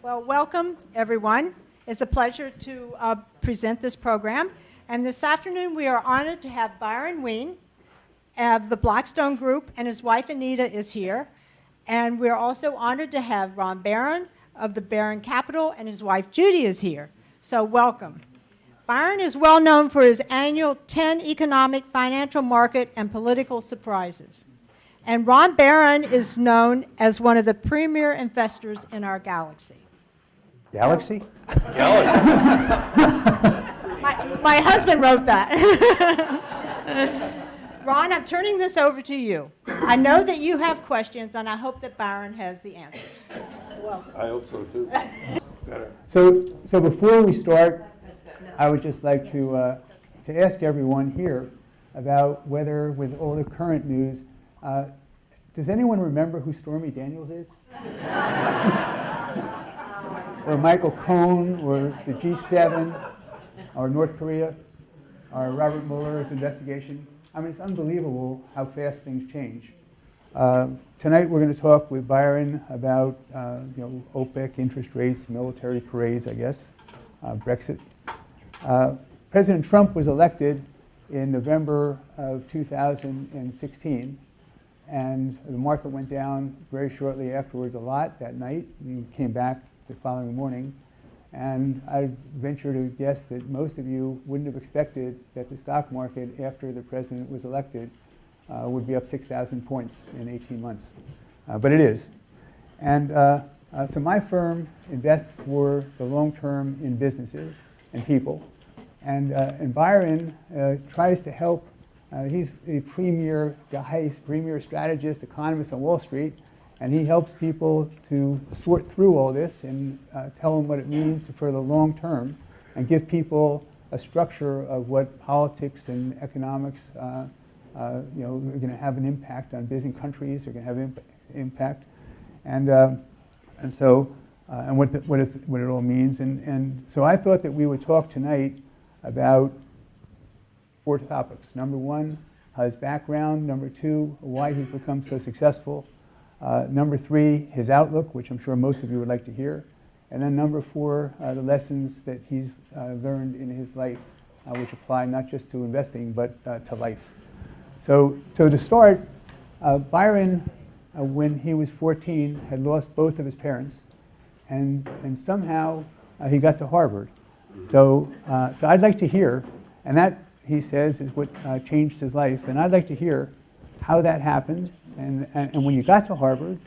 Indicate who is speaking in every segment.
Speaker 1: Well, welcome, everyone. It's a pleasure to present this program. And this afternoon, we are honored to have Byron Wien of the Blackstone Group, and his wife, Anita, is here. And we're also honored to have Ron Barron of the Barron Capital, and his wife, Judy, is here. So welcome. Byron is well known for his annual 10 economic, financial, market, and political surprises. And Ron Barron is known as one of the premier investors in our galaxy.
Speaker 2: Galaxy?
Speaker 1: My husband wrote that. Ron, I'm turning this over to you. I know that you have questions, and I hope that Byron has the answers. Welcome.
Speaker 3: I hope so too.
Speaker 2: So before we start, I would just like to ask everyone here about whether, with all the current news, does anyone remember who Stormy Daniels is? Or Michael Cohen, or the G7, or North Korea, or Robert Mueller's investigation? I mean, it's unbelievable how fast things change. Tonight we're going to talk with Byron about OPEC, interest rates, military parades, I guess, Brexit. President Trump was elected in November of 2016, and the market went down very shortly afterwards a lot that night, and came back the following morning. And I venture to guess that most of you wouldn't have expected that the stock market, after the president was elected, would be up 6,000 points in 18 months. But it is. And so my firm invests for the long term in businesses and people. And Byron tries to help. He's a premier guy, premier strategist, economist on Wall Street. And he helps people to sort through all this and tell them what it means for the long term, and give people a structure of what politics and economics are going to have an impact on busy countries, are going to have impact, and what it all means. And so I thought that we would talk tonight about 4 topics. Number 1, his background. Number 2, why he's become so successful. Number 3, his outlook, which I'm sure most of you would like to hear. And then number 4, the lessons that he's learned in his life, which apply not just to investing, but to life. So to start, Byron, when he was 14, had lost both of his parents, and somehow he got to Harvard. So I'd like to hear, and that, he says, is what changed his life, and I'd like to hear how that happened. And when you got to Harvard,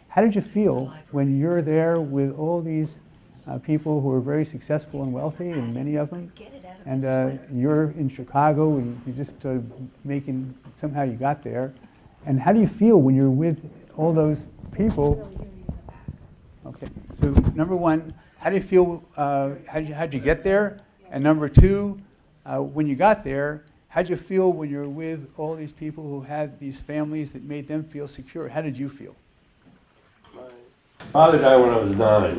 Speaker 2: how did you feel when you're there with all these people who are very successful and wealthy, and many of them, and you're in Chicago, and you're just making, somehow you got there. And how do you feel when you're with all those people? Okay, so number 1, how do you feel, how'd you get there? And number 2, when you got there, how'd you feel when you're with all these people who had these families that made them feel secure? How did you feel?
Speaker 3: My father died when I was 9.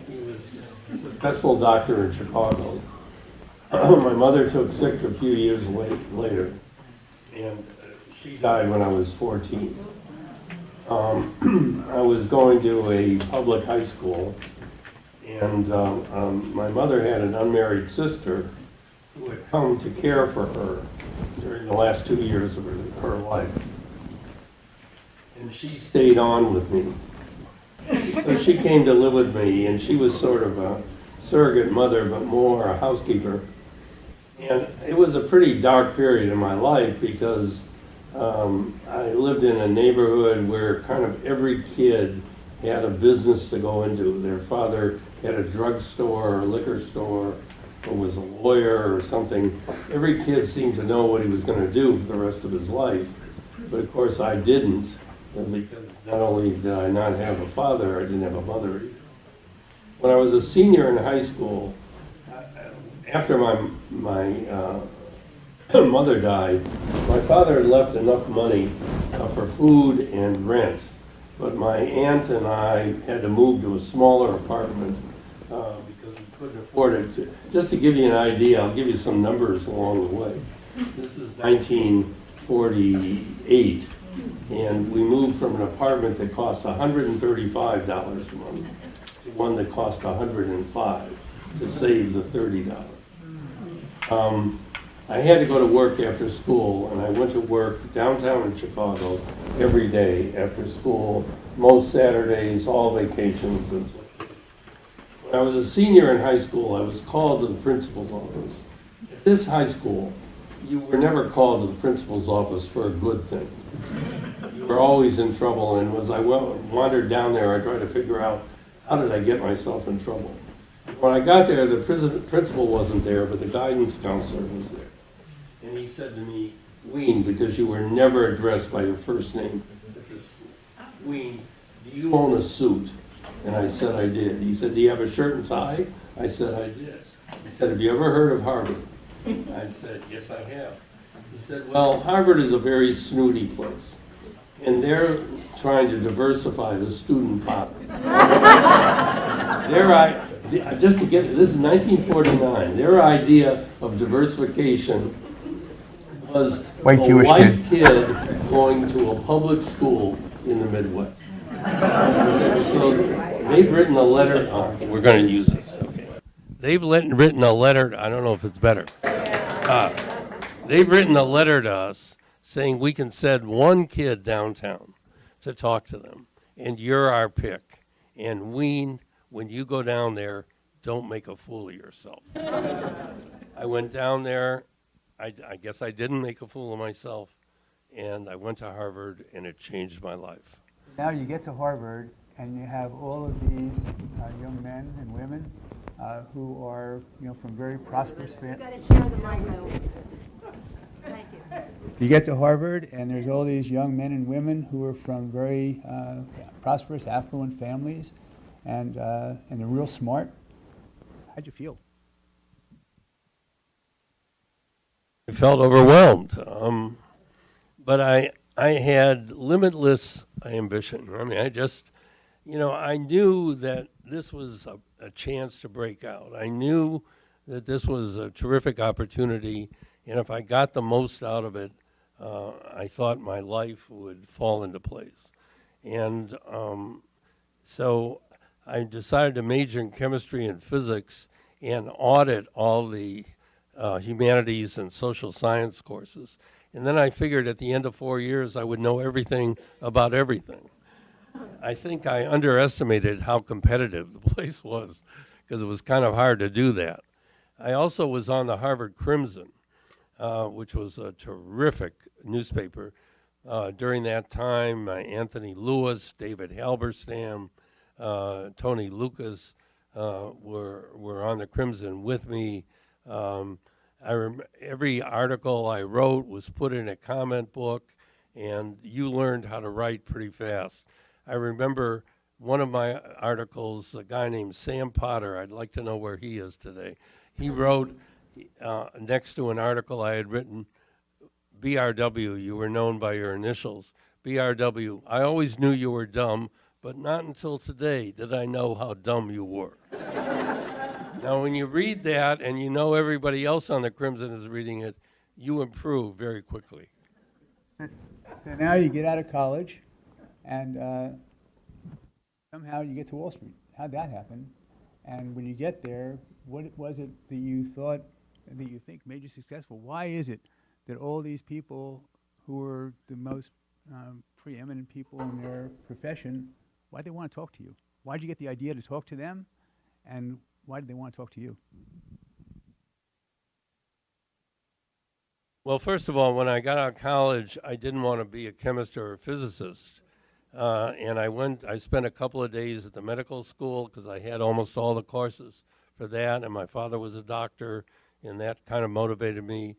Speaker 3: He was a successful doctor in Chicago. My mother took sick a few years later, and she died when I was 14. I was going to a public high school, and my mother had an unmarried sister who had come to care for her during the last 2 years of her life. And she stayed on with me. So she came to live with me, and she was sort of a surrogate mother, but more a housekeeper. And it was a pretty dark period in my life because I lived in a neighborhood where kind of every kid had a business to go into. Their father had a drugstore or a liquor store, or was a lawyer or something. Every kid seemed to know what he was going to do for the rest of his life. But of course I didn't, because not only did I not have a father, I didn't have a mother either. When I was a senior in high school, after my mother died, my father had left enough money for food and rent. But my aunt and I had to move to a smaller apartment because we couldn't afford it. Just to give you an idea, I'll give you some numbers along the way. This is 1948, and we moved from an apartment that cost $135 a month to one that cost $105 to save the $30. I had to go to work after school, and I went to work downtown in Chicago every day after school, most Saturdays, all vacations, and so. When I was a senior in high school, I was called to the principal's office. At this high school, you were never called to the principal's office for a good thing. You were always in trouble, and as I wandered down there, I tried to figure out, how did I get myself in trouble? When I got there, the principal wasn't there, but the guidance counselor was there. And he said to me, Wien, because you were never addressed by your first name at this school, Wien, do you own a suit? And I said I did. He said, do you have a shirt and tie? I said I did. He said, have you ever heard of Harvard? I said, yes, I have. He said, well, Harvard is a very snooty place, and they're trying to diversify the student population. Just to get, this is 1949, their idea of diversification was
Speaker 2: White
Speaker 3: a
Speaker 2: Jewish
Speaker 3: white
Speaker 2: kid.
Speaker 3: kid going to a public school in the Midwest. So they've written a letter, we're going to use this, okay. They've written a letter, I don't know if it's better. They've written a letter to us saying we can send one kid downtown to talk to them, and you're our pick. And Wien, when you go down there, don't make a fool of yourself. I went down there, I guess I didn't make a fool of myself, and I went to Harvard, and it changed my life.
Speaker 2: Now you get to Harvard, and you have all of these young men and women who are, from very prosperous families.
Speaker 4: You've got to share the mic, though. Thank you.
Speaker 2: You get to Harvard, and there's all these young men and women who are from very prosperous, affluent families, and they're real smart. How'd you feel?
Speaker 3: I felt overwhelmed, but I had limitless ambition. I mean, I knew that this was a chance to break out. I knew that this was a terrific opportunity, and if I got the most out of it, I thought my life would fall into place. And so I decided to major in chemistry and physics and audit all the humanities and social science courses. And then I figured at the end of 4 years I would know everything about everything. I think I underestimated how competitive the place was, because it was kind of hard to do that. I also was on the Harvard Crimson, which was a terrific newspaper. During that time, Anthony Lewis, David Halberstam, Tony Lucas were on the Crimson with me. Every article I wrote was put in a comment book, and you learned how to write pretty fast. I remember one of my articles, a guy named Sam Potter, I'd like to know where he is today. He wrote next to an article I had written, BRW, you were known by your initials. BRW, I always knew you were dumb, but not until today did I know how dumb you were. Now, when you read that and you know everybody else on the Crimson is reading it, you improve very quickly.
Speaker 2: So now you get out of college, and somehow you get to Wall Street. How'd that happen? And when you get there, what was it that you thought, that you think made you successful? Why is it that all these people who are the most preeminent people in their profession, why do they want to talk to you? Why did you get the idea to talk to them? And why did they want to talk to you?
Speaker 3: Well, first of all, when I got out of college, I didn't want to be a chemist or a physicist. And I spent a couple of days at the medical school because I had almost all the courses for that, and my father was a doctor, and that kind of motivated me.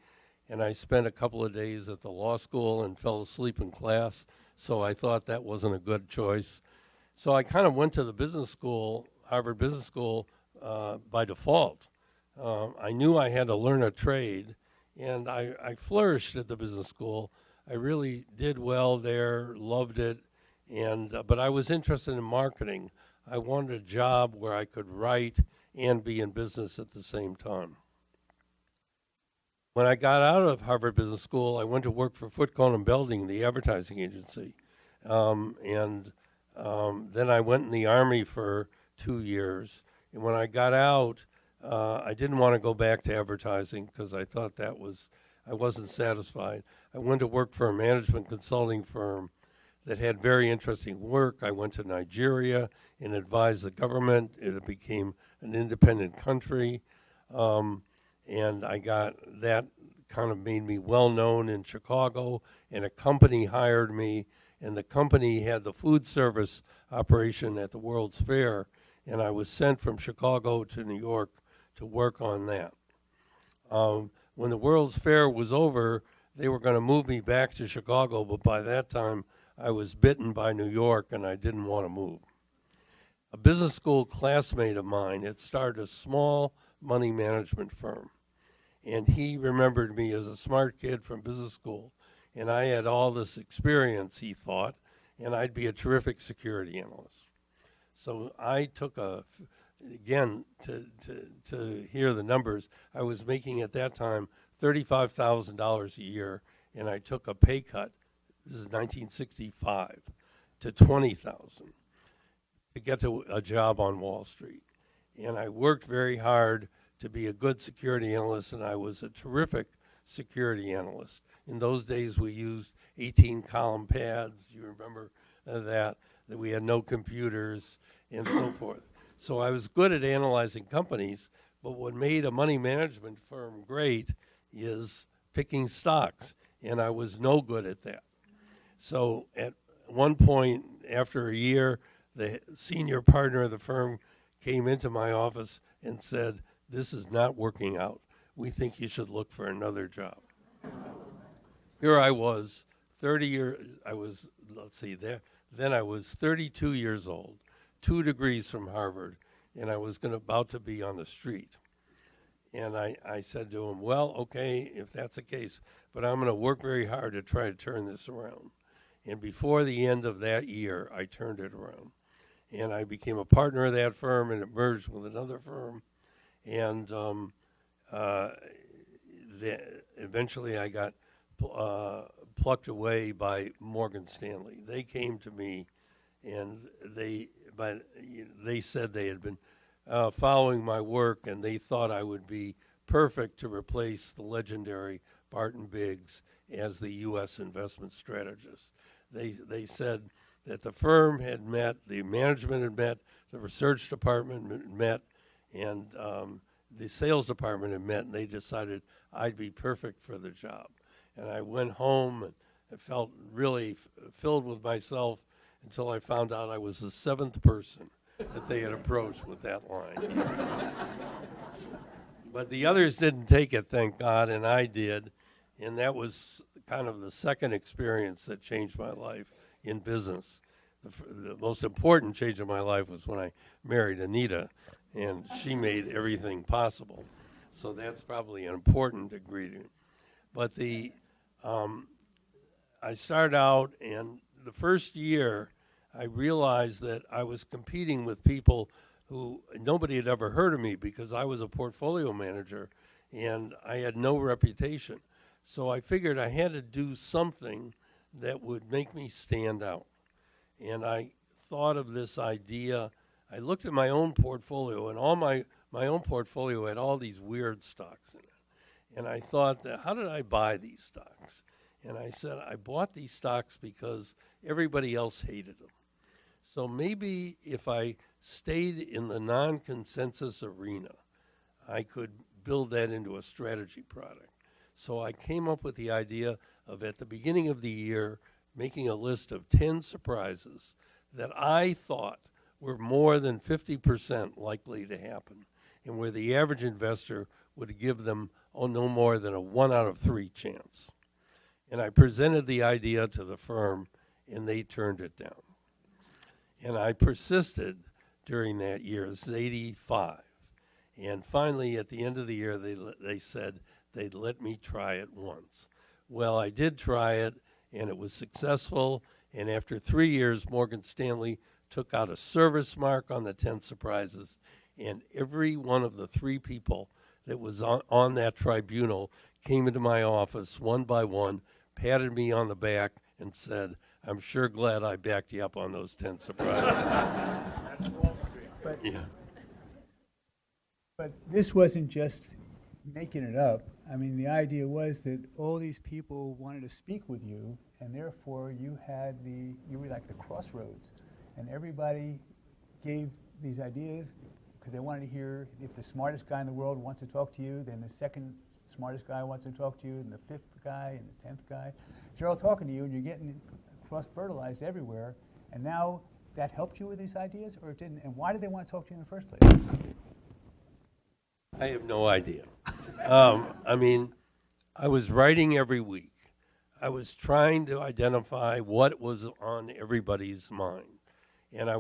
Speaker 3: And I spent a couple of days at the law school and fell asleep in class, so I thought that wasn't a good choice. So I kind of went to the business school, Harvard Business School, by default. I knew I had to learn a trade, and I flourished at the business school. I really did well there, loved it, but I was interested in marketing. I wanted a job where I could write and be in business at the same time. When I got out of Harvard Business School, I went to work for Foote Cone & Belding, the advertising agency. Then I went in the Army for 2 years. And when I got out, I didn't want to go back to advertising because I thought I wasn't satisfied. I went to work for a management consulting firm that had very interesting work. I went to Nigeria and advised the government. It became an independent country. And I got that kind of made me well known in Chicago, and a company hired me, and the company had the food service operation at the World's Fair, and I was sent from Chicago to New York to work on that. When the World's Fair was over, they were going to move me back to Chicago, but by that time I was bitten by New York and I didn't want to move. A business school classmate of mine had started a small money management firm, and he remembered me as a smart kid from business school, and I had all this experience, he thought, and I'd be a terrific security analyst. So I took again, to hear the numbers, I was making at that time $35,000 a year, and I took a pay cut, this is 1965, to $20,000 to get to a job on Wall Street. And I worked very hard to be a good security analyst, and I was a terrific security analyst. In those days, we used 18-column pads. You remember that we had no computers and so forth. So I was good at analyzing companies, but what made a money management firm great is picking stocks, and I was no good at that. So at one point, after a year, the senior partner of the firm came into my office and said, "This is not working out. We think you should look for another job." Here I was, 30 years, then I was 32 years old, 2 degrees from Harvard, and I was about to be on the street. And I said to him, "Well, okay, if that's the case, but I'm going to work very hard to try to turn this around." And before the end of that year, I turned it around. And I became a partner of that firm, and it merged with another firm. And eventually I got plucked away by Morgan Stanley. They came to me, and they said they had been following my work, and they thought I would be perfect to replace the legendary Barton Biggs as the U.S. investment strategist. They said that the firm had met, the management had met, the research department had met, and the sales department had met, and they decided I'd be perfect for the job. And I went home and I felt really filled with myself until I found out I was the 7th person that they had approached with that line. But the others didn't take it, thank God, and I did. And that was kind of the second experience that changed my life in business. The most important change in my life was when I married Anita, and she made everything possible. So that's probably an important ingredient. But I started out, and the first year, I realized that I was competing with people who nobody had ever heard of me because I was a portfolio manager, and I had no reputation. So I figured I had to do something that would make me stand out. And I thought of this idea. I looked at my own portfolio, and all my own portfolio had all these weird stocks in it. And I thought, that how did I buy these stocks? And I said, I bought these stocks because everybody else hated them. So maybe if I stayed in the non-consensus arena, I could build that into a strategy product. So I came up with the idea of, at the beginning of the year, making a list of 10 surprises that I thought were more than 50% likely to happen, and where the average investor would give them no more than a 1 out of 3 chance. And I presented the idea to the firm, and they turned it down. And I persisted during that year. This is 85. And finally, at the end of the year, they said they'd let me try it once. Well, I did try it, and it was successful. And after 3 years, Morgan Stanley took out a service mark on the 10 surprises, and every one of the 3 people that was on that tribunal came into my office one by one, patted me on the back, and said, "I'm sure glad I backed you up on those 10 surprises." Yeah.
Speaker 2: But this wasn't just making it up. I mean, the idea was that all these people wanted to speak with you, and therefore you were like the crossroads, and everybody gave these ideas because they wanted to hear if the smartest guy in the world wants to talk to you, then the second smartest guy wants to talk to you, and the fifth guy, and the 10th guy. They're all talking to you, and you're getting cross-fertilized everywhere, and now that helped you with these ideas, or it didn't? And why did they want to talk to you in the first place?
Speaker 3: I have no idea. I mean, I was writing every week. I was trying to identify what was on everybody's mind. And I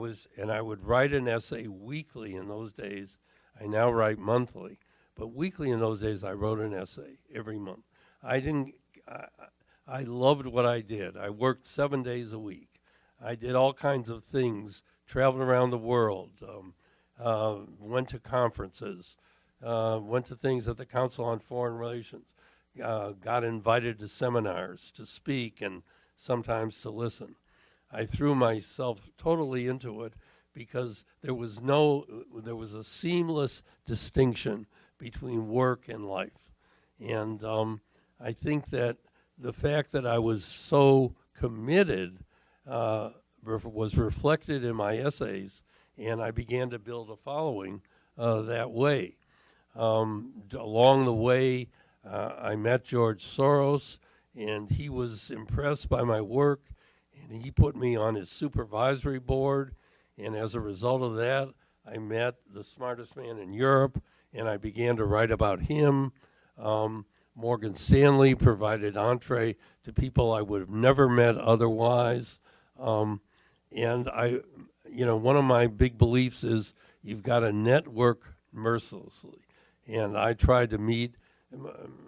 Speaker 3: would write an essay weekly in those days. I now write monthly, but weekly in those days I wrote an essay every month. I loved what I did. I worked 7 days a week. I did all kinds of things, traveled around the world, went to conferences, went to things at the Council on Foreign Relations, got invited to seminars to speak and sometimes to listen. I threw myself totally into it because there was a seamless distinction between work and life. And I think that the fact that I was so committed was reflected in my essays, and I began to build a following that way. Along the way, I met George Soros, and he was impressed by my work, and he put me on his supervisory board, and as a result of that, I met the smartest man in Europe, and I began to write about him. Morgan Stanley provided entree to people I would have never met otherwise. And one of my big beliefs is you've got to network mercilessly. And I tried to meet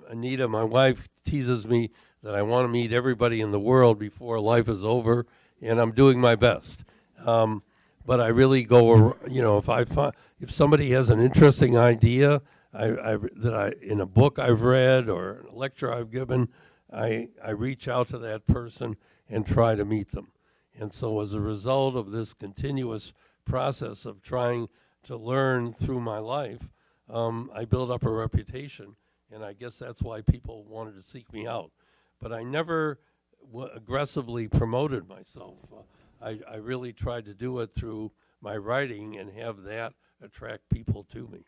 Speaker 3: Anita, my wife, teases me that I want to meet everybody in the world before life is over, and I'm doing my best. But I really go, if somebody has an interesting idea in a book I've read or a lecture I've given, I reach out to that person and try to meet them. And so as a result of this continuous process of trying to learn through my life, I built up a reputation, and I guess that's why people wanted to seek me out. But I never aggressively promoted myself. I really tried to do it through my writing and have that attract people to me.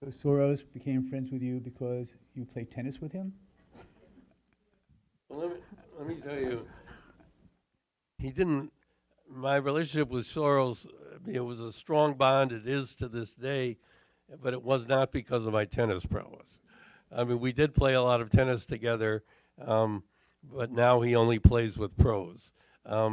Speaker 2: So Soros became friends with you because you played tennis with him?
Speaker 3: Well, let me tell you, my relationship with Soros, it was a strong bond. It is to this day, but it was not because of my tennis prowess. I mean, we did play a lot of tennis together, but now he only plays with pros. I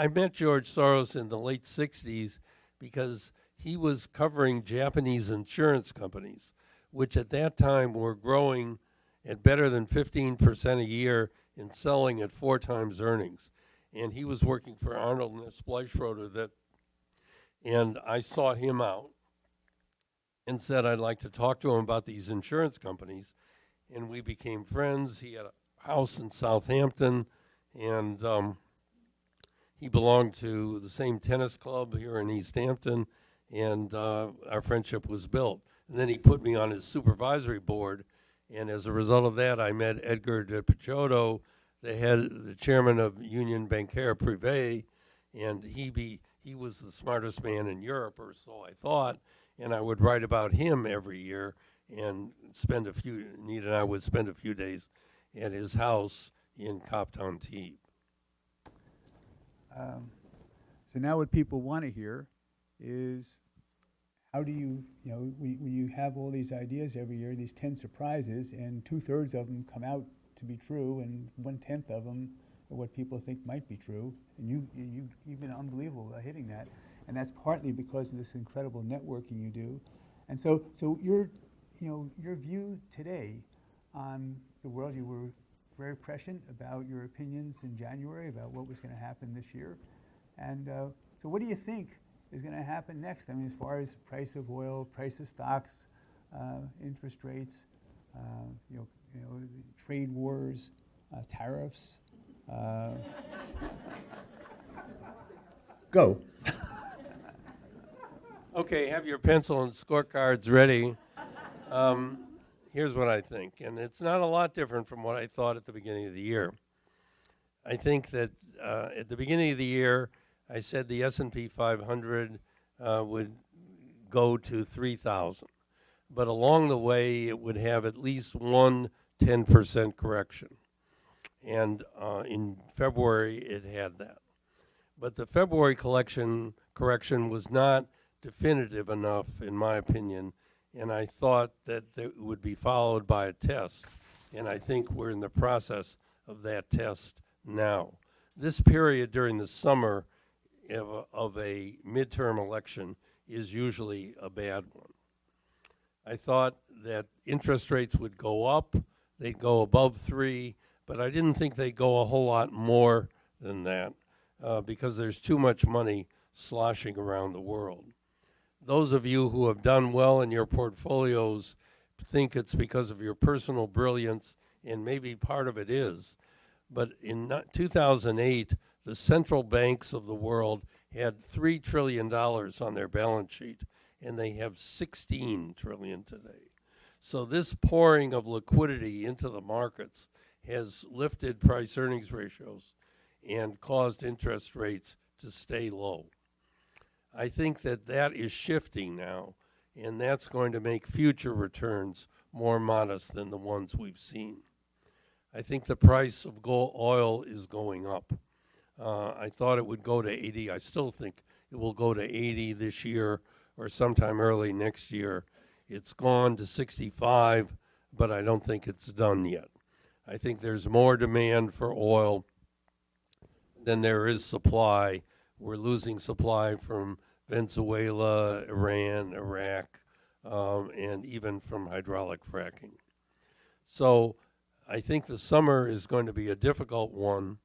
Speaker 3: met George Soros in the late 60s because he was covering Japanese insurance companies, which at that time were growing at better than 15% a year and selling at 4 times earnings. And he was working for Arnold and Fleischroeder, and I sought him out and said I'd like to talk to him about these insurance companies. And we became friends. He had a house in Southampton, and he belonged to the same tennis club here in East Hampton, and our friendship was built. And then he put me on his supervisory board, and as a result of that, I met Edgar de Picciotto, the chairman of Union Bancaire Privée, and he was the smartest man in Europe, or so I thought, and I would write about him every year and Anita and I would spend a few days at his house in Cap-Antibes.
Speaker 2: So now what people want to hear is how do you when you have all these ideas every year, these 10 surprises, and 2/3 of them come out to be true, and 1/10 of them are what people think might be true, and you've been unbelievable at hitting that, and that's partly because of this incredible networking you do. And so your view today on the world, you were very prescient about your opinions in January about what was going to happen this year. And so what do you think is going to happen next? I mean, as far as price of oil, price of stocks, interest rates, trade wars, tariffs, Go.
Speaker 3: Okay, have your pencil and scorecards ready. Here's what I think, and it's not a lot different from what I thought at the beginning of the year. I think that at the beginning of the year, I said the S&P 500 would go to 3,000. But along the way, it would have at least one 10% correction. And in February, it had that. But the February correction was not definitive enough, in my opinion, and I thought that it would be followed by a test. And I think we're in the process of that test now. This period during the summer of a midterm election is usually a bad one. I thought that interest rates would go up, they'd go above 3, but I didn't think they'd go a whole lot more than that because there's too much money sloshing around the world. Those of you who have done well in your portfolios think it's because of your personal brilliance, and maybe part of it is. But in 2008, the central banks of the world had $3 trillion on their balance sheet, and they have 16 trillion today. So this pouring of liquidity into the markets has lifted price earnings ratios and caused interest rates to stay low. I think that that is shifting now, and that's going to make future returns more modest than the ones we've seen. I think the price of oil is going up. I thought it would go to 80. I still think it will go to 80 this year or sometime early next year. It's gone to 65, but I don't think it's done yet. I think there's more demand for oil than there is supply. We're losing supply from Venezuela, Iran, Iraq, and even from hydraulic fracking. So I think the summer is going to be a difficult one,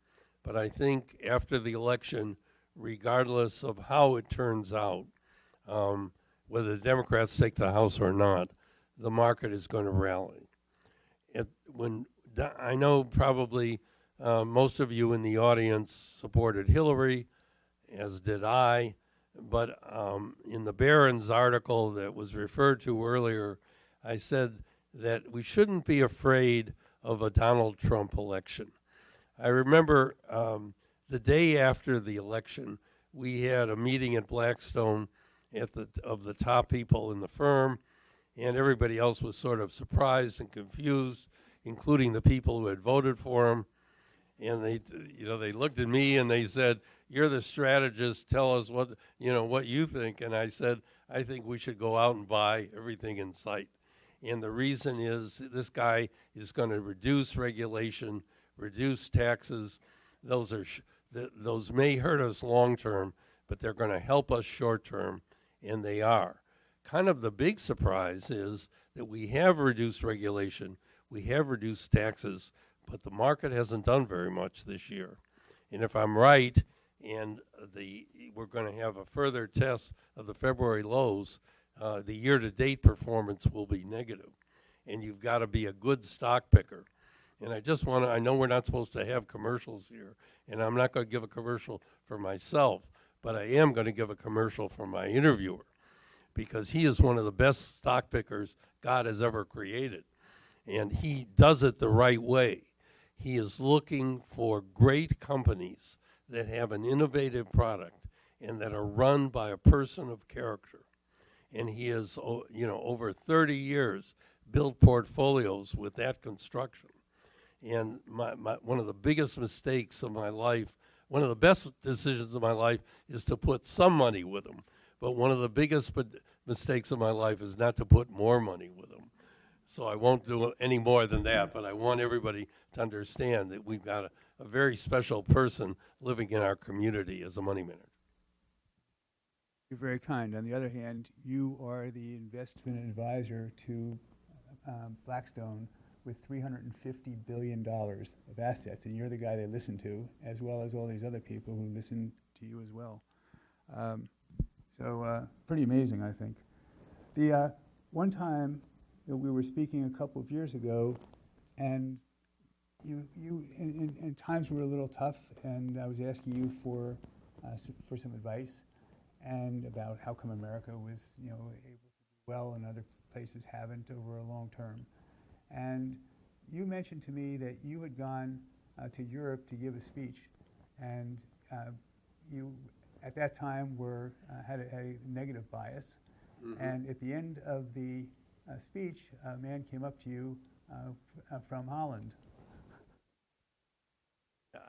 Speaker 3: but I think after the election, regardless of how it turns out, whether the Democrats take the House or not, the market is going to rally. I know probably most of you in the audience supported Hillary, as did I, but in the Barron's article that was referred to earlier, I said that we shouldn't be afraid of a Donald Trump election. I remember the day after the election, we had a meeting at Blackstone of the top people in the firm, and everybody else was sort of surprised and confused, including the people who had voted for him. And they looked at me and they said, "You're the strategist. Tell us what you think." And I said, "I think we should go out and buy everything in sight." And the reason is this guy is going to reduce regulation, reduce taxes. Those may hurt us long term, but they're going to help us short term, and they are. Kind of the big surprise is that we have reduced regulation, we have reduced taxes, but the market hasn't done very much this year. And if I'm right, and we're going to have a further test of the February lows, the year-to-date performance will be negative. And you've got to be a good stock picker. And I know we're not supposed to have commercials here, and I'm not going to give a commercial for myself, but I am going to give a commercial for my interviewer, because he is one of the best stock pickers God has ever created. And he does it the right way. He is looking for great companies that have an innovative product and that are run by a person of character. And he has, over 30 years built portfolios with that construction. And one of the biggest mistakes of my life, one of the best decisions of my life is to put some money with him. But one of the biggest mistakes of my life is not to put more money with him. So I won't do any more than that, but I want everybody to understand that we've got a very special person living in our community as a money manager.
Speaker 2: You're very kind. On the other hand, you are the investment advisor to Blackstone with $350 billion of assets, and you're the guy they listen to, as well as all these other people who listen to you as well. So it's pretty amazing, I think. The one time that we were speaking a couple of years ago, and in times were a little tough, and I was asking you for some advice, and about how come America was, able to do well and other places haven't over a long term. And you mentioned to me that you had gone to Europe to give a speech, and you, at that time, had a negative bias. Mm-hmm. And at the end of the speech, a man came up to you from Holland.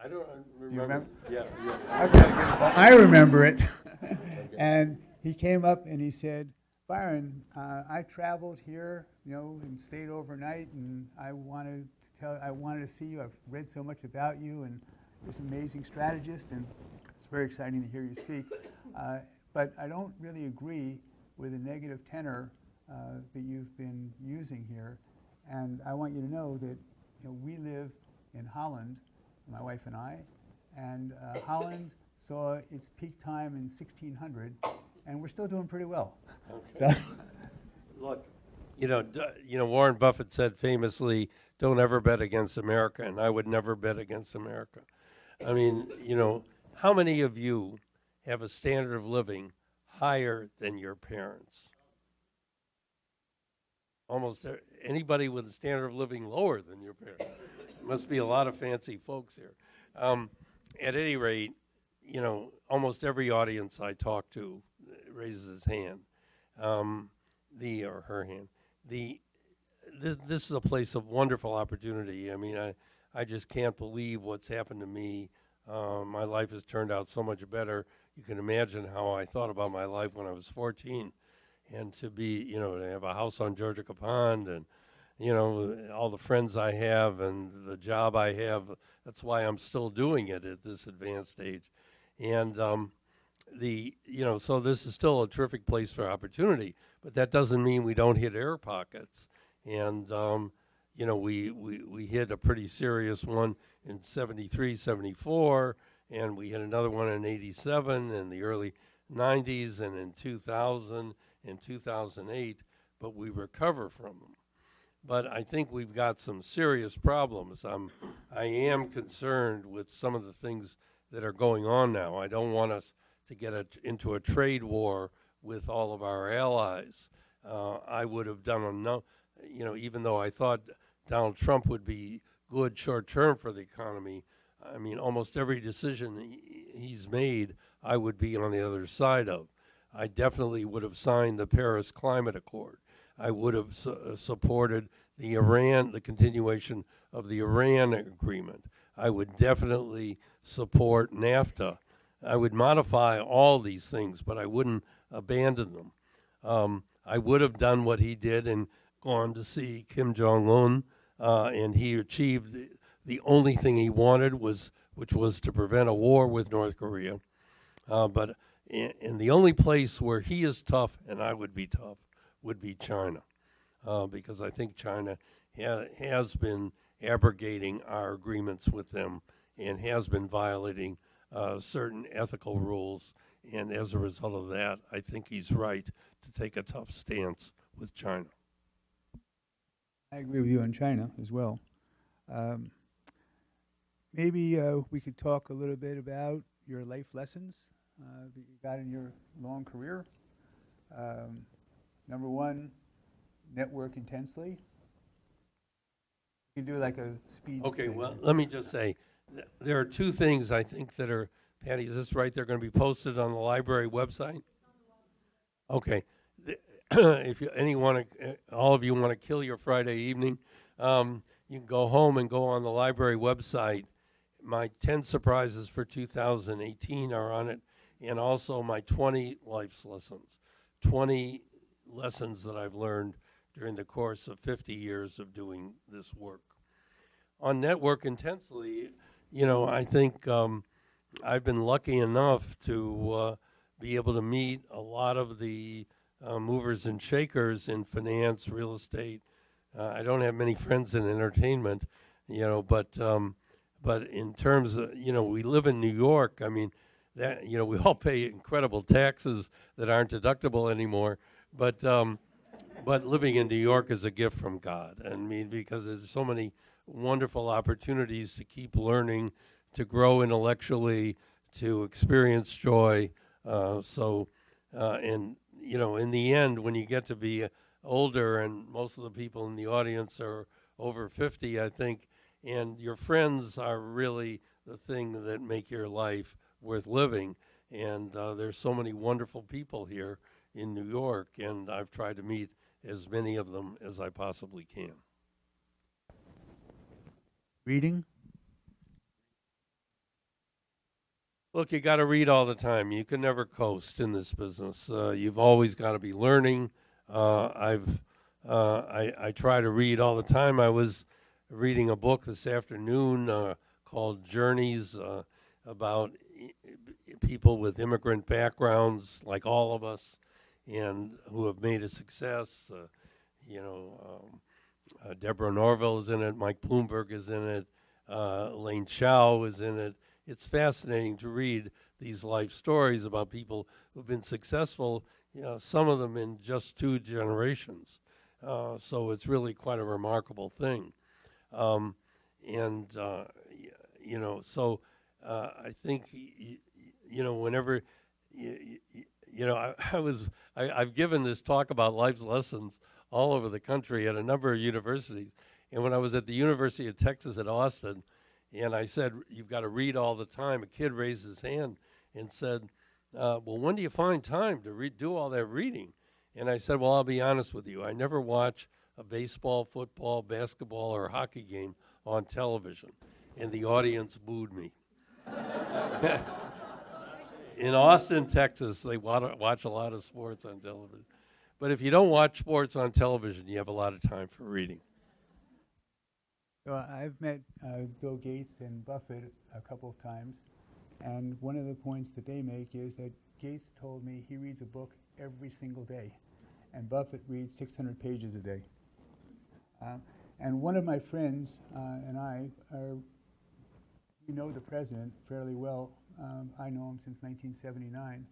Speaker 3: I don't remember.
Speaker 2: Do you remember?
Speaker 3: Yeah.
Speaker 2: Okay. Well, I remember it. Okay. And he came up and he said, Byron, I traveled here, and stayed overnight, and I wanted to see you. I've read so much about you, and you're an amazing strategist, and it's very exciting to hear you speak. But I don't really agree with the negative tenor that you've been using here. And I want you to know that we live in Holland, my wife and I, and Holland saw its peak time in 1600, and we're still doing pretty well. Okay. So,
Speaker 3: look, Warren Buffett said famously, "Don't ever bet against America," and I would never bet against America. I mean, how many of you have a standard of living higher than your parents? Almost anybody with a standard of living lower than your parents. Must be a lot of fancy folks here. At any rate, almost every audience I talk to raises his hand, or her hand. This is a place of wonderful opportunity. I mean, I just can't believe what's happened to me. My life has turned out so much better. You can imagine how I thought about my life when I was 14, and to be, to have a house on Georgia Pond, and all the friends I have and the job I have. That's why I'm still doing it at this advanced age. And so this is still a terrific place for opportunity, but that doesn't mean we don't hit air pockets. And, we hit a pretty serious one in 73, 74, and we hit another one in 87 in the early 90s and in 2000 and 2008, but we recover from them. But I think we've got some serious problems. I am concerned with some of the things that are going on now. I don't want us to get into a trade war with all of our allies. I would have done even though I thought Donald Trump would be good short term for the economy, I mean, almost every decision he's made, I would be on the other side of. I definitely would have signed the Paris Climate Accord. I would have supported the continuation of the Iran agreement. I would definitely support NAFTA. I would modify all these things, but I wouldn't abandon them. I would have done what he did and gone to see Kim Jong-un, and he achieved the only thing he wanted, which was to prevent a war with North Korea. But the only place where he is tough and I would be tough would be China, because I think China has been abrogating our agreements with them and has been violating certain ethical rules. And as a result of that, I think he's right to take a tough stance with China.
Speaker 2: I agree with you on China as well. Maybe we could talk a little bit about your life lessons that you got in your long career. Number one, network intensely. You can do like a speed.
Speaker 3: Okay,
Speaker 2: thing.
Speaker 3: well, let me just say, there are two things I think that are, Patti, is this right? They're going to be posted on the library website? Okay. If all of you want to kill your Friday evening, you can go home and go on the library website. My 10 surprises for 2018 are on it, and also my 20 life lessons, 20 lessons that I've learned during the course of 50 years of doing this work. On Network Intensely, I think I've been lucky enough to be able to meet a lot of the movers and shakers in finance, real estate. I don't have many friends in entertainment, but in terms of, we live in New York. I mean, that we all pay incredible taxes that aren't deductible anymore. But living in New York is a gift from God. I mean, because there's so many wonderful opportunities to keep learning, to grow intellectually, to experience joy. And you know, in the end, when you get to be older, and most of the people in the audience are over 50, I think, and your friends are really the thing that make your life worth living. And there's so many wonderful people here in New York, and I've tried to meet as many of them as I possibly can.
Speaker 2: Reading?
Speaker 3: Look, you got to read all the time. You can never coast in this business. You've always got to be learning. I try to read all the time. I was reading a book this afternoon called Journeys about people with immigrant backgrounds, like all of us, and who have made a success. Deborah Norville is in it. Mike Bloomberg is in it. Elaine Chao is in it. It's fascinating to read these life stories about people who've been successful, some of them in just 2 generations. So it's really quite a remarkable thing. I think, whenever, I've given this talk about life's lessons all over the country at a number of universities. And when I was at the University of Texas at Austin, and I said, you've got to read all the time, a kid raised his hand and said, well, when do you find time to do all that reading? And I said, well, I'll be honest with you. I never watch a baseball, football, basketball, or hockey game on television. And the audience booed me. In Austin, Texas, they watch a lot of sports on television. But if you don't watch sports on television, you have a lot of time for reading.
Speaker 2: So I've met Bill Gates and Buffett a couple of times, and one of the points that they make is that Gates told me he reads a book every single day, and Buffett reads 600 pages a day. And one of my friends and I we know the president fairly well. I know him since 1979,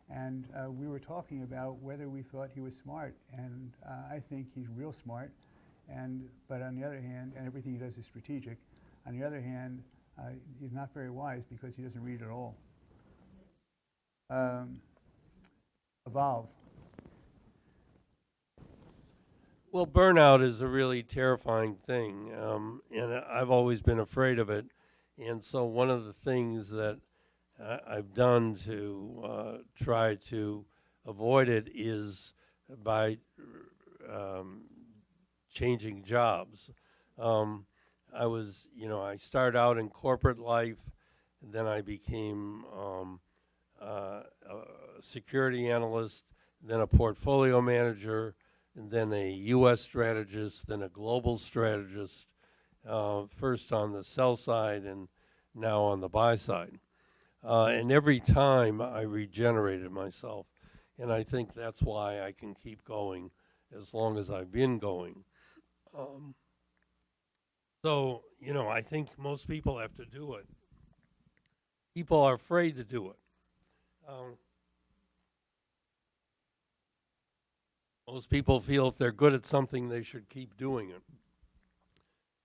Speaker 2: and we were talking about whether we thought he was smart, and I think he's real smart. But on the other hand, and everything he does is strategic. On the other hand, he's not very wise because he doesn't read at all. Evolve.
Speaker 3: Well, burnout is a really terrifying thing, and I've always been afraid of it. And so one of the things that I've done to try to avoid it is by changing jobs. I started out in corporate life, and then I became a security analyst, then a portfolio manager, and then a U.S. strategist, then a global strategist, first on the sell side and now on the buy side. And every time I regenerated myself, and I think that's why I can keep going as long as I've been going. I think most people have to do it. People are afraid to do it. Most people feel if they're good at something, they should keep doing it.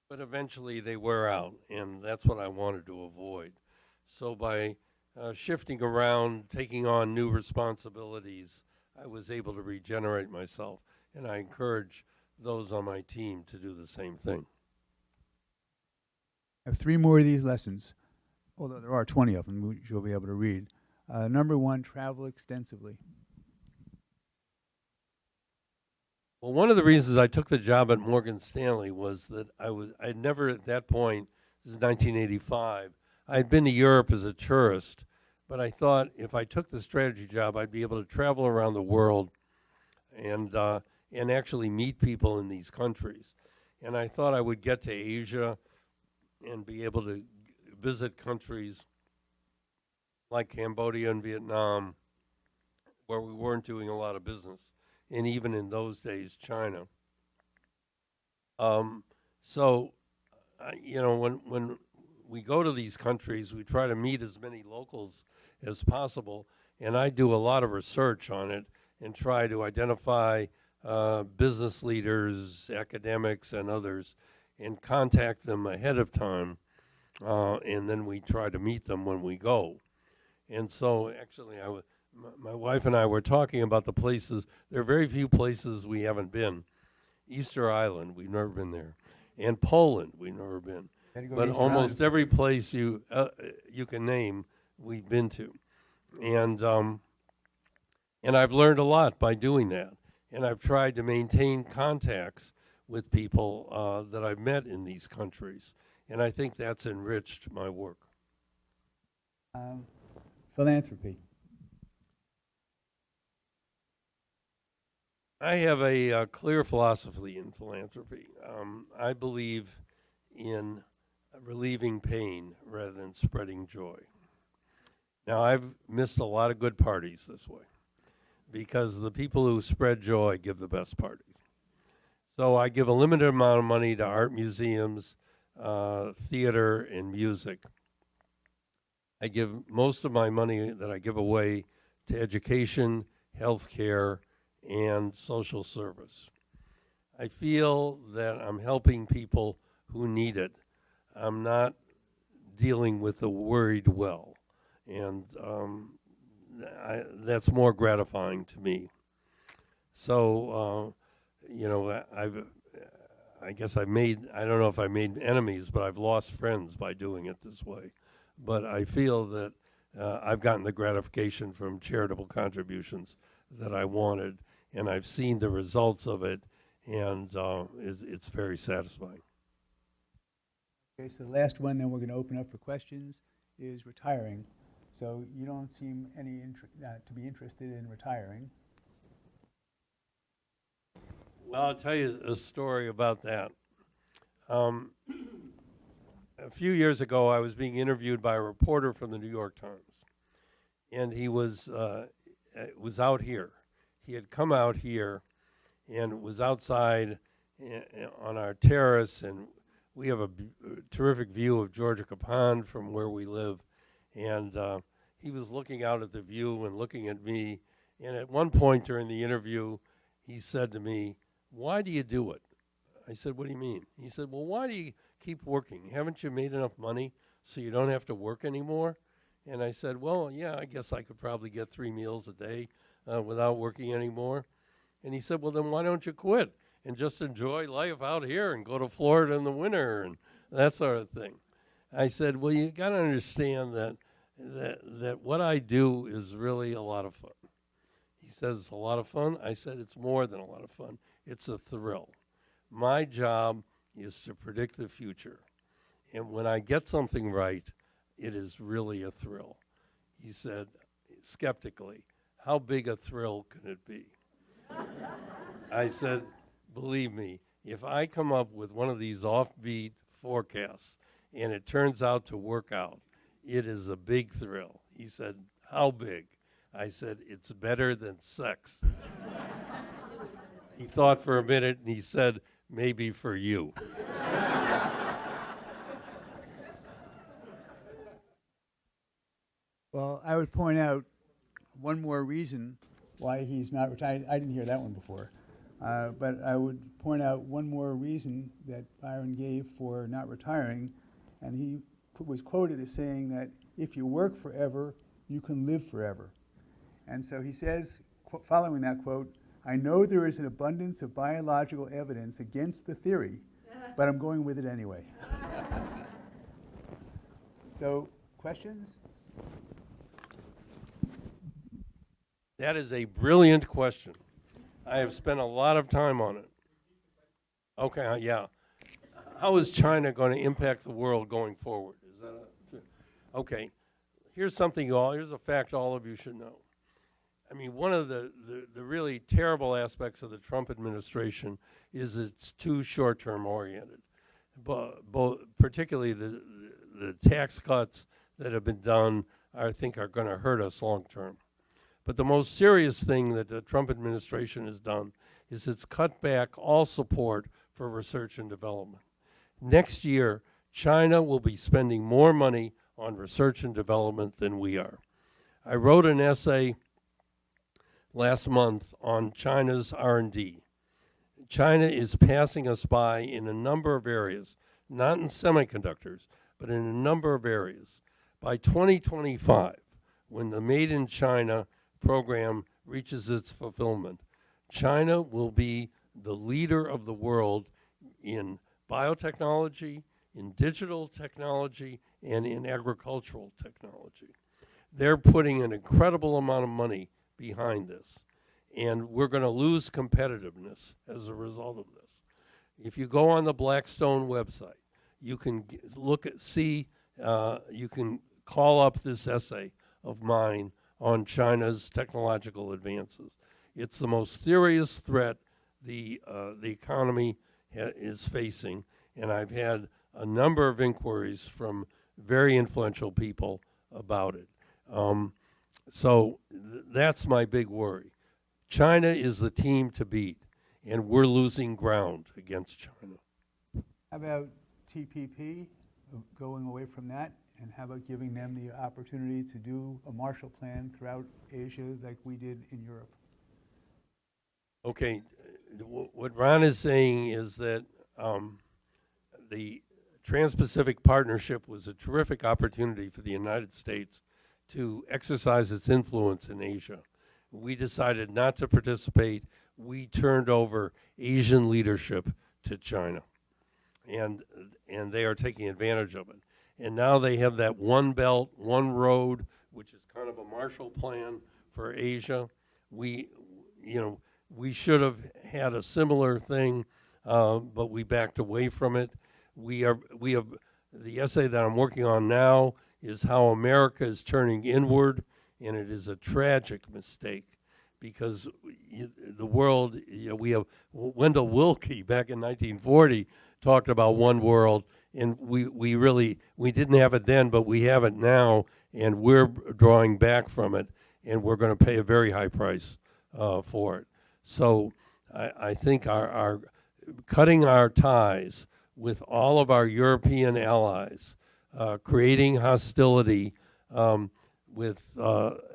Speaker 3: But eventually they wear out, and that's what I wanted to avoid. So by shifting around, taking on new responsibilities, I was able to regenerate myself, and I encourage those on my team to do the same thing.
Speaker 2: I have 3 more of these lessons, although there are 20 of them which you'll be able to read. Number 1, travel extensively.
Speaker 3: Well, one of the reasons I took the job at Morgan Stanley was that I'd never at that point, this is 1985, I'd been to Europe as a tourist, but I thought if I took the strategy job, I'd be able to travel around the world and actually meet people in these countries. And I thought I would get to Asia and be able to visit countries like Cambodia and Vietnam, where we weren't doing a lot of business, and even in those days, China. When we go to these countries, we try to meet as many locals as possible, and I do a lot of research on it and try to identify business leaders, academics, and others, and contact them ahead of time, and then we try to meet them when we go. And so actually my wife and I were talking about the places. There are very few places we haven't been. Easter Island, we've never been there. And Poland, we've never been. But almost every place you can name, we've been to. And I've learned a lot by doing that. And I've tried to maintain contacts with people that I've met in these countries. And I think that's enriched my work.
Speaker 2: Philanthropy.
Speaker 3: I have a clear philosophy in philanthropy. I believe in relieving pain rather than spreading joy. Now, I've missed a lot of good parties this way because the people who spread joy give the best parties. So I give a limited amount of money to art museums, theater, and music. I give most of my money that I give away to education, healthcare, and social service. I feel that I'm helping people who need it. I'm not dealing with the worried well, and that's more gratifying to me. So, I guess I don't know if I made enemies, but I've lost friends by doing it this way. But I feel that I've gotten the gratification from charitable contributions that I wanted, and I've seen the results of it, and it's very satisfying.
Speaker 2: Okay, so the last one, then we're going to open up for questions, is retiring. So you don't seem to be interested in retiring.
Speaker 3: Well, I'll tell you a story about that. A few years ago, I was being interviewed by a reporter from the New York Times, and he was out here. He had come out here and was outside on our terrace, and we have a terrific view of Georgia Pond from where we live, and he was looking out at the view and looking at me, and at one point during the interview, he said to me, "Why do you do it?" I said, "What do you mean?" He said, "Well, why do you keep working? Haven't you made enough money so you don't have to work anymore?" And I said, "Well, yeah, I guess I could probably get 3 meals a day without working anymore." And he said, "Well, then why don't you quit and just enjoy life out here and go to Florida in the winter and that sort of thing?" I said, "Well, you got to understand that what I do is really a lot of fun." He says, "It's a lot of fun?" I said, "It's more than a lot of fun. It's a thrill. My job is to predict the future. And when I get something right, it is really a thrill." He said, skeptically, "How big a thrill can it be?" I said, "Believe me, if I come up with one of these offbeat forecasts and it turns out to work out, it is a big thrill." He said, "How big?" I said, "It's better than sex." He thought for a minute and he said, "Maybe for you."
Speaker 2: Well, I would point out one more reason why he's not retired. I didn't hear that one before. But I would point out one more reason that Byron gave for not retiring, and he was quoted as saying that if you work forever, you can live forever. And so he says, following that quote, "I know there is an abundance of biological evidence against the theory, but I'm going with it anyway." So, questions?
Speaker 3: That is a brilliant question. I have spent a lot of time on it. Okay, yeah. How is China going to impact the world going forward? Is that okay? Here's a fact all of you should know. I mean, one of the really terrible aspects of the Trump administration is it's too short-term oriented. Particularly the tax cuts that have been done, I think, are going to hurt us long-term. But the most serious thing that the Trump administration has done is it's cut back all support for research and development. Next year, China will be spending more money on research and development than we are. I wrote an essay last month on China's R&D. China is passing us by in a number of areas, not in semiconductors, but in a number of areas. By 2025, when the Made in China program reaches its fulfillment, China will be the leader of the world in biotechnology, in digital technology, and in agricultural technology. They're putting an incredible amount of money behind this, and we're going to lose competitiveness as a result of this. If you go on the Blackstone website, you can you can call up this essay of mine on China's technological advances. It's the most serious threat the economy is facing, and I've had a number of inquiries from very influential people about it. That's my big worry. China is the team to beat, and we're losing ground against China.
Speaker 2: How about TPP, going away from that, and how about giving them the opportunity to do a Marshall Plan throughout Asia like we did in Europe?
Speaker 3: Okay, what Ron is saying is that the Trans-Pacific Partnership was a terrific opportunity for the United States to exercise its influence in Asia. We decided not to participate. We turned over Asian leadership to China, and they are taking advantage of it. And now they have that one belt, one road, which is kind of a Marshall Plan for Asia. We should have had a similar thing, but we backed away from it. We have the essay that I'm working on now is how America is turning inward, and it is a tragic mistake because the world, we have Wendell Willkie back in 1940 talked about one world, and we didn't have it then, but we have it now, and we're drawing back from it, and we're going to pay a very high price for it. So I think our cutting our ties with all of our European allies, creating hostility with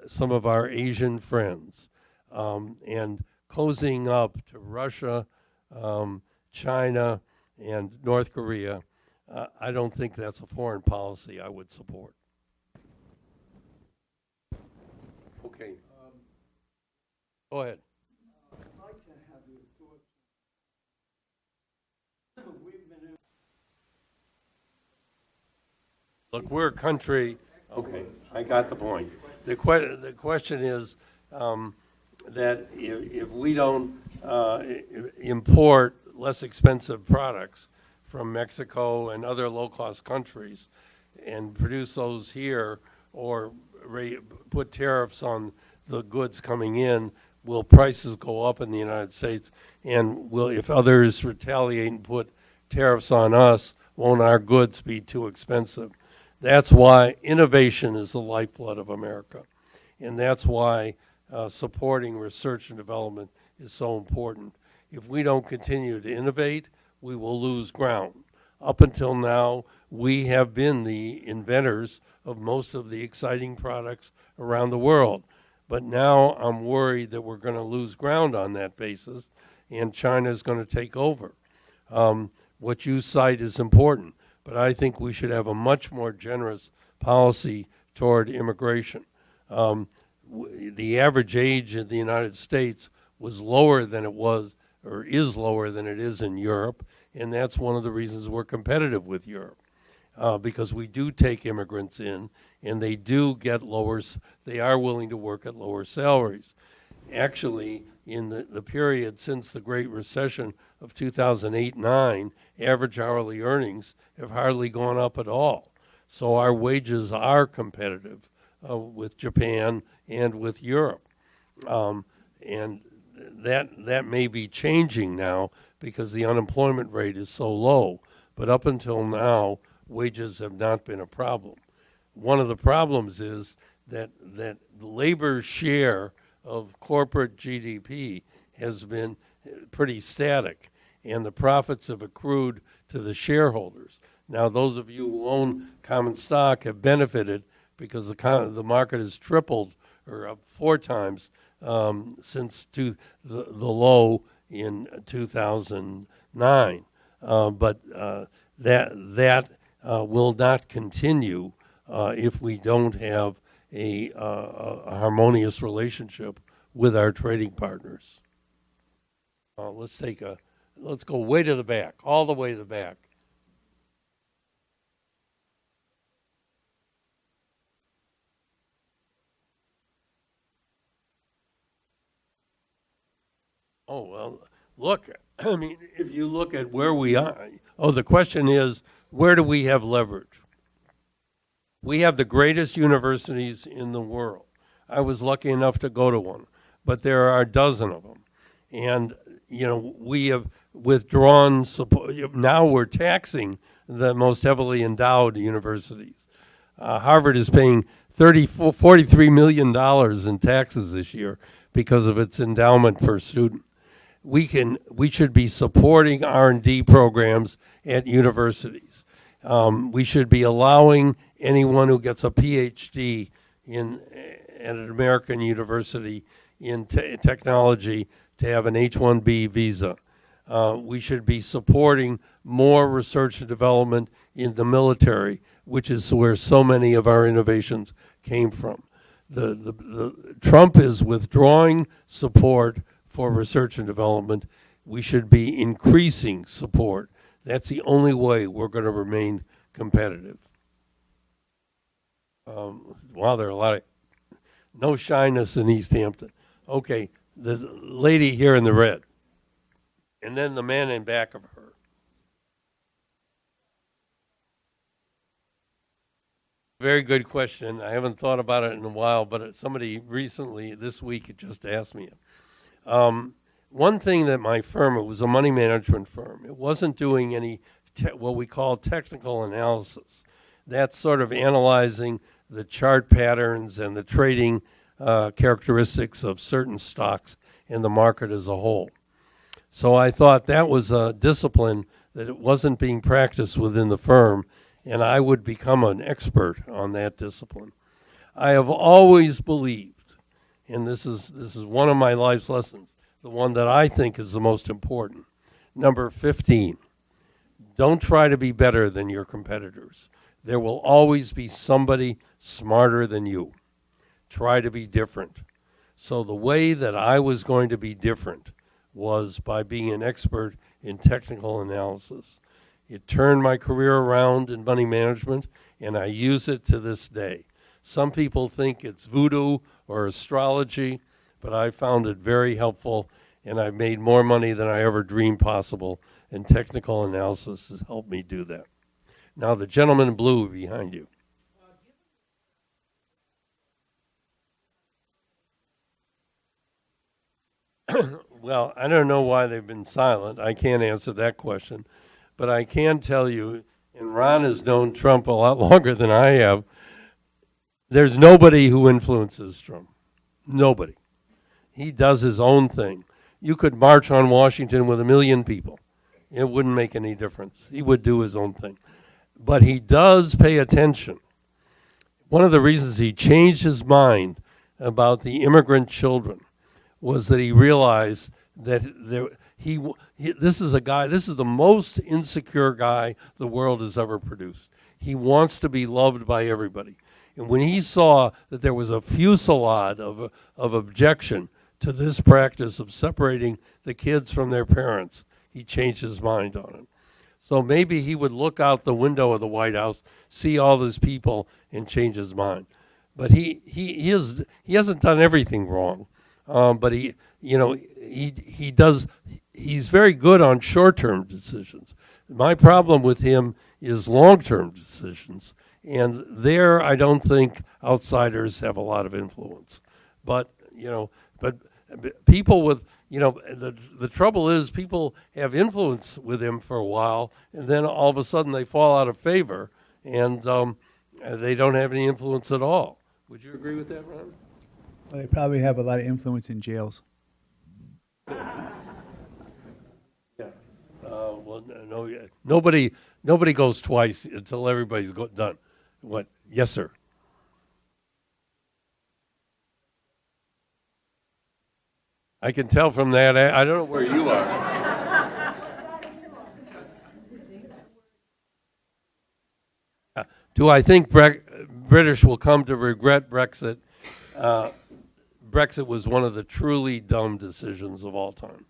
Speaker 3: some of our Asian friends, and closing up to Russia, China, and North Korea, I don't think that's a foreign policy I would support. Okay. Go ahead.
Speaker 5: I'd like to have your thoughts.
Speaker 3: Look, we're a country. Okay, I got the point. The question is that if we don't import less expensive products from Mexico and other low-cost countries and produce those here, or put tariffs on the goods coming in, will prices go up in the United States? And if others retaliate and put tariffs on us, won't our goods be too expensive? That's why innovation is the lifeblood of America. And that's why supporting research and development is so important. If we don't continue to innovate, we will lose ground. Up until now, we have been the inventors of most of the exciting products around the world. But now I'm worried that we're going to lose ground on that basis, and China is going to take over. What you cite is important, but I think we should have a much more generous policy toward immigration. The average age in the United States was lower than it was, or is lower than it is in Europe, and that's one of the reasons we're competitive with Europe, because we do take immigrants in, and they do get they are willing to work at lower salaries. Actually, in the period since the Great Recession of 2008-9, average hourly earnings have hardly gone up at all. So our wages are competitive with Japan and with Europe. And that may be changing now because the unemployment rate is so low. But up until now, wages have not been a problem. One of the problems is that labor's share of corporate GDP has been pretty static, and the profits have accrued to the shareholders. Now, those of you who own common stock have benefited because the market has tripled or up 4 times since the low in 2009. That will not continue if we don't have a harmonious relationship with our trading partners. Let's go way to the back, all the way to the back. Oh, well, look, I mean, if you look at where we are, the question is, where do we have leverage? We have the greatest universities in the world. I was lucky enough to go to one, but there are a dozen of them. And, we have withdrawn support. Now we're taxing the most heavily endowed universities. Harvard is paying $43 million in taxes this year because of its endowment per student. We should be supporting R&D programs at universities. We should be allowing anyone who gets a PhD at an American university in technology to have an H-1B visa. We should be supporting more research and development in the military, which is where so many of our innovations came from. Trump is withdrawing support for research and development. We should be increasing support. That's the only way we're going to remain competitive. Wow, there are a lot of no shyness in East Hampton. Okay, the lady here in the red, and then the man in back of her. Very good question. I haven't thought about it in a while, but somebody recently, this week, just asked me. One thing that my firm, it was a money management firm, it wasn't doing any what we call technical analysis. That's sort of analyzing the chart patterns and the trading characteristics of certain stocks in the market as a whole. So I thought that was a discipline that it wasn't being practiced within the firm, and I would become an expert on that discipline. I have always believed, and this is one of my life's lessons, the one that I think is the most important. Number 15, don't try to be better than your competitors. There will always be somebody smarter than you. Try to be different. So the way that I was going to be different was by being an expert in technical analysis. It turned my career around in money management, and I use it to this day. Some people think it's voodoo or astrology, but I found it very helpful, and I've made more money than I ever dreamed possible, and technical analysis has helped me do that. Now, the gentleman in blue behind you. Well, I don't know why they've been silent. I can't answer that question. But I can tell you, and Ron has known Trump a lot longer than I have, there's nobody who influences Trump. Nobody. He does his own thing. You could march on Washington with 1 million people. It wouldn't make any difference. He would do his own thing. But he does pay attention. One of the reasons he changed his mind about the immigrant children was that he realized that this is the most insecure guy the world has ever produced. He wants to be loved by everybody. And when he saw that there was a fusillade of objection to this practice of separating the kids from their parents, he changed his mind on it. So maybe he would look out the window of the White House, see all these people, and change his mind. But he hasn't done everything wrong. But he's very good on short-term decisions. My problem with him is long-term decisions. And there, I don't think outsiders have a lot of influence. But people with, the trouble is people have influence with him for a while, and then all of a sudden they fall out of favor, and they don't have any influence at all. Would you agree with that, Ron?
Speaker 2: Well, they probably have a lot of influence in jails.
Speaker 3: Yeah. Well, no, nobody goes twice until everybody's done. What? Yes, sir. I can tell from that. I don't know where you are. Do I think British will come to regret Brexit? Brexit was one of the truly dumb decisions of all time.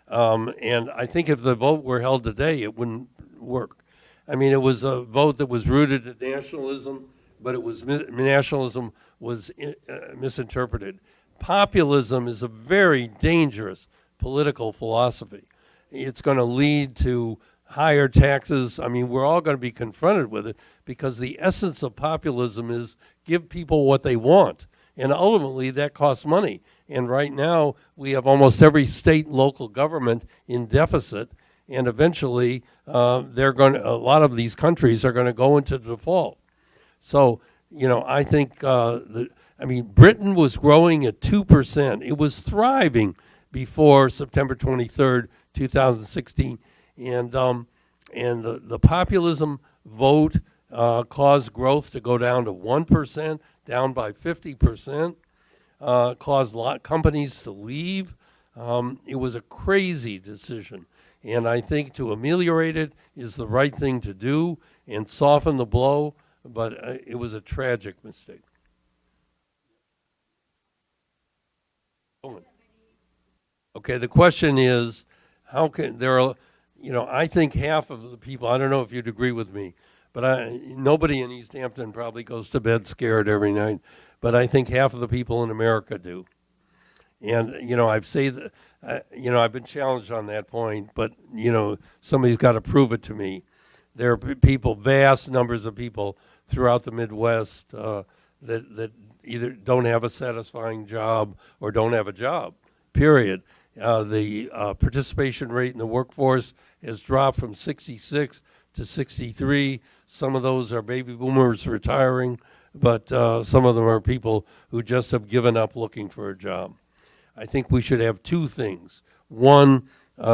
Speaker 3: And I think if the vote were held today, it wouldn't work. I mean, it was a vote that was rooted in nationalism, but it was nationalism was misinterpreted. Populism is a very dangerous political philosophy. It's going to lead to higher taxes. I mean, we're all going to be confronted with it because the essence of populism is give people what they want. And ultimately, that costs money. And right now, we have almost every state and local government in deficit. And eventually, a lot of these countries are going to go into default. So, I think, Britain was growing at 2%. It was thriving before September 23rd, 2016. And the populism vote caused growth to go down to 1%, down by 50%, caused companies to leave. It was a crazy decision. And I think to ameliorate it is the right thing to do and soften the blow, but it was a tragic mistake. Okay, the question is, how can there are, I think half of the people, I don't know if you'd agree with me, but nobody in East Hampton probably goes to bed scared every night, but I think half of the people in America do. And, I've been challenged on that point, but, somebody's got to prove it to me. There are people, vast numbers of people throughout the Midwest that either don't have a satisfying job or don't have a job, period. The participation rate in the workforce has dropped from 66 to 63. Some of those are baby boomers retiring, but some of them are people who just have given up looking for a job. I think we should have two things. One,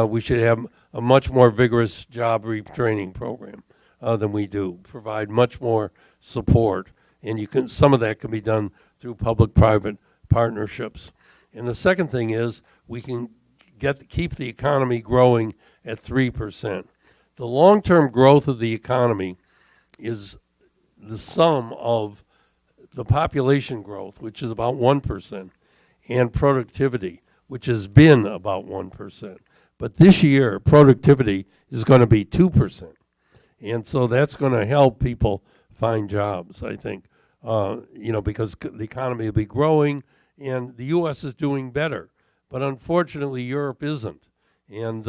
Speaker 3: we should have a much more vigorous job retraining program than we do, provide much more support, and some of that can be done through public-private partnerships. And the second thing is we can keep the economy growing at 3%. The long-term growth of the economy is the sum of the population growth, which is about 1%, and productivity, which has been about 1%. But this year, productivity is going to be 2%. And so that's going to help people find jobs, I think, because the economy will be growing, and the U.S. is doing better. But unfortunately, Europe isn't. And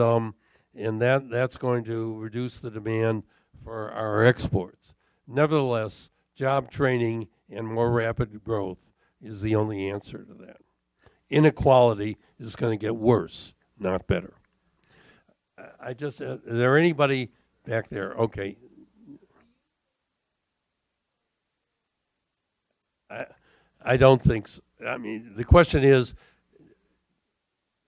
Speaker 3: that's going to reduce the demand for our exports. Nevertheless, job training and more rapid growth is the only answer to that. Inequality is going to get worse, not better. Is there anybody back there? Okay. I don't think so. I mean, the question is,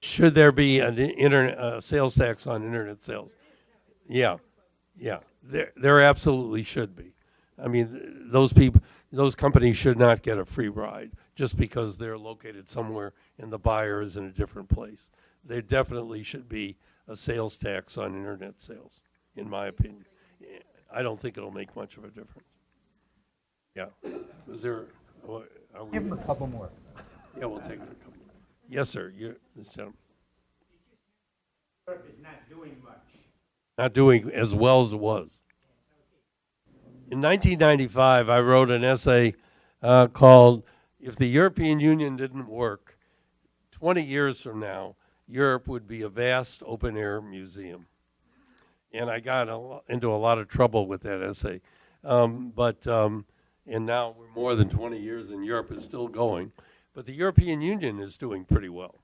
Speaker 3: should there be an sales tax on internet sales? Yeah. There absolutely should be. I mean, those companies should not get a free ride just because they're located somewhere and the buyer is in a different place. There definitely should be a sales tax on internet sales, in my opinion. I don't think it'll make much of a difference. Yeah. Is there?
Speaker 2: Give them a couple more.
Speaker 3: Yeah, we'll take a couple. Yes, sir. This gentleman.
Speaker 6: Europe is not doing much.
Speaker 3: Not doing as well as it was. In 1995, I wrote an essay called "If the European Union Didn't Work, 20 years from now, Europe would be a vast open-air museum." And I got into a lot of trouble with that essay. And now we're more than 20 years and Europe is still going. But the European Union is doing pretty well.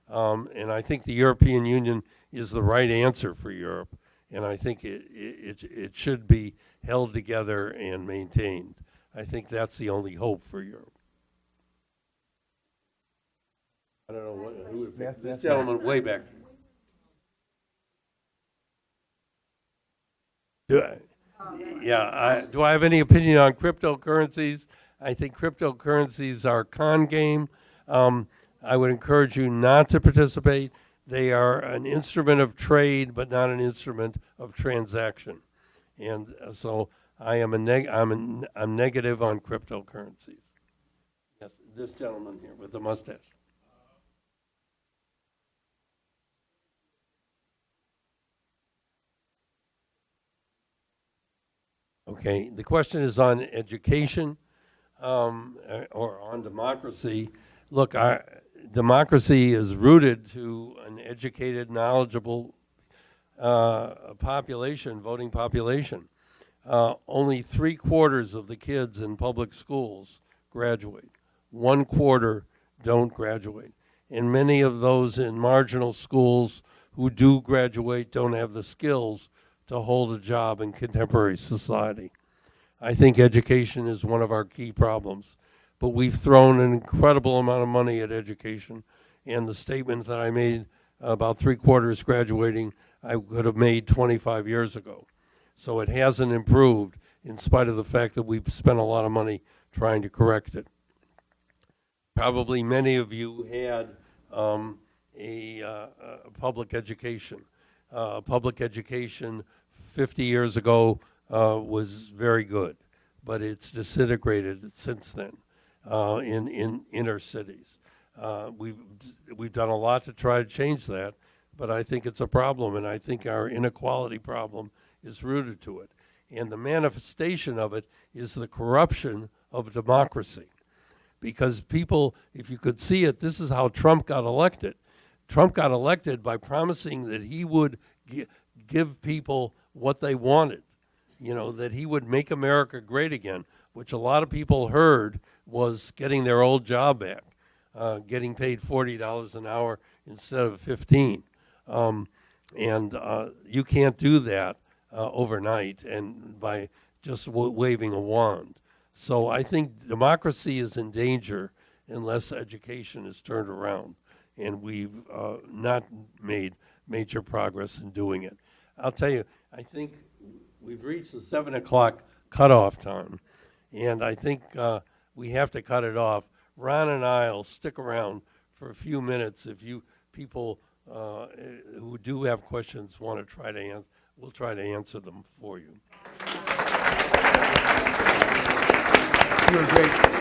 Speaker 3: And I think the European Union is the right answer for Europe. And I think it should be held together and maintained. I think that's the only hope for Europe. I don't know who would pick. This gentleman way back there. Do I have any opinion on cryptocurrencies? I think cryptocurrencies are a con game. I would encourage you not to participate. They are an instrument of trade, but not an instrument of transaction. And so I am I'm negative on cryptocurrencies. Yes, this gentleman here with the mustache. Okay, the question is on education or on democracy. Look, our democracy is rooted to an educated, knowledgeable population, voting population. Only 3/4 of the kids in public schools graduate. 1/4 don't graduate. And many of those in marginal schools who do graduate don't have the skills to hold a job in contemporary society. I think education is one of our key problems, but we've thrown an incredible amount of money at education, and the statement that I made about 3/4 graduating, I could have made 25 years ago. So it hasn't improved in spite of the fact that we've spent a lot of money trying to correct it. Probably many of you had a public education. Public education 50 years ago was very good, but it's disintegrated since then in inner cities. We've done a lot to try to change that, but I think it's a problem, and I think our inequality problem is rooted to it. And the manifestation of it is the corruption of democracy. Because people, if you could see it, this is how Trump got elected. Trump got elected by promising that he would give people what they wanted, that he would make America great again, which a lot of people heard was getting their old job back, getting paid $40 an hour instead of $15. You can't do that overnight and by just waving a wand. So I think democracy is in danger unless education is turned around, and we've not made major progress in doing it. I'll tell you, I think we've reached the 7 o'clock cutoff time, and I think we have to cut it off. Ron and I will stick around for a few minutes if you people who do have questions want to try to answer. We'll try to answer them for you.
Speaker 2: You were great.